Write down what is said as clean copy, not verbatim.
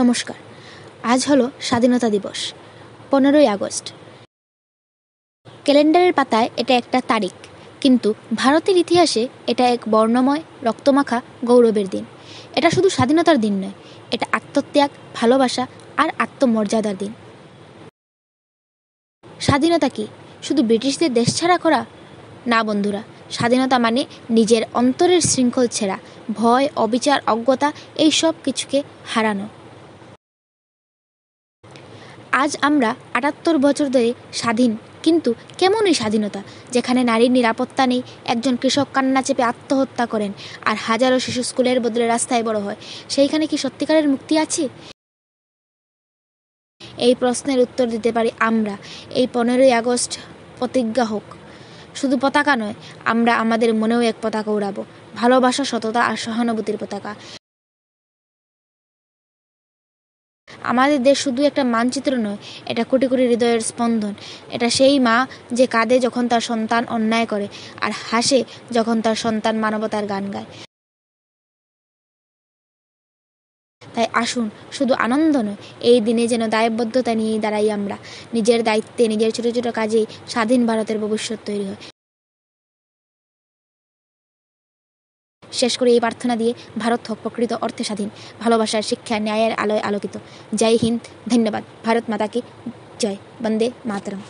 নমস্কার। আজ হলো স্বাধীনতা দিবস, 15ই আগস্ট। ক্যালেন্ডারের পাতায় এটা একটা তারিখ, কিন্তু ভারতের ইতিহাসে এটা এক বর্ণময় রক্তমাখা গৌরবের দিন। এটা শুধু স্বাধীনতার দিন নয়, এটা আত্মত্যাগ, ভালোবাসা আর আত্মমর্যাদার দিন। স্বাধীনতা কি শুধু ব্রিটিশদের দেশ ছাড়া করা? না বন্ধুরা, স্বাধীনতা মানে নিজের অন্তরের শৃঙ্খল ছেঁড়া, ভয়, অবিচার, অজ্ঞতা এই সব কিছুকে হারানো। আজ আমরা 78 বছর ধরে স্বাধীন, কিন্তু কেমন এই স্বাধীনতা যেখানে নারীর নিরাপত্তা নেই, একজন কৃষক কান্না চেপে আত্মহত্যা করেন আর হাজারো শিশু স্কুলের বদলে রাস্তায় বড় হয়? সেইখানে কি সত্যিকারের মুক্তি আছে? এই প্রশ্নের উত্তর দিতে পারি আমরা। এই 15ই আগস্ট প্রতিজ্ঞা হোক, শুধু পতাকা নয়, আমরা আমাদের মনেও এক পতাকা উড়াবো, ভালোবাসা, সততা আর সহানুভূতির পতাকা। আমাদের দেশ শুধু একটা মানচিত্র নয়, এটা কোটি কোটি হৃদয়ের স্পন্দন। এটা সেই মা যে কাঁদে যখন তার সন্তান অন্যায় করে, আর হাসে যখন তার সন্তান মানবতার গান গায়। তাই আসুন, শুধু আনন্দ নয়, এই দিনে যেন দায়বদ্ধতা নিয়েই দাঁড়াই আমরা। নিজের দায়িত্বে, নিজের ছোট ছোট কাজেই স্বাধীন ভারতের ভবিষ্যৎ তৈরি হয়। শেষ করে এই প্রার্থনা দিয়ে, ভারত হোক প্রকৃত অর্থে স্বাধীন, ভালোবাসার, শিক্ষা, ন্যায়ের আলোয় আলোকিত। জয় হিন্দ, ধন্যবাদ। ভারত মাতা কি জয়। বন্দে মাতরম।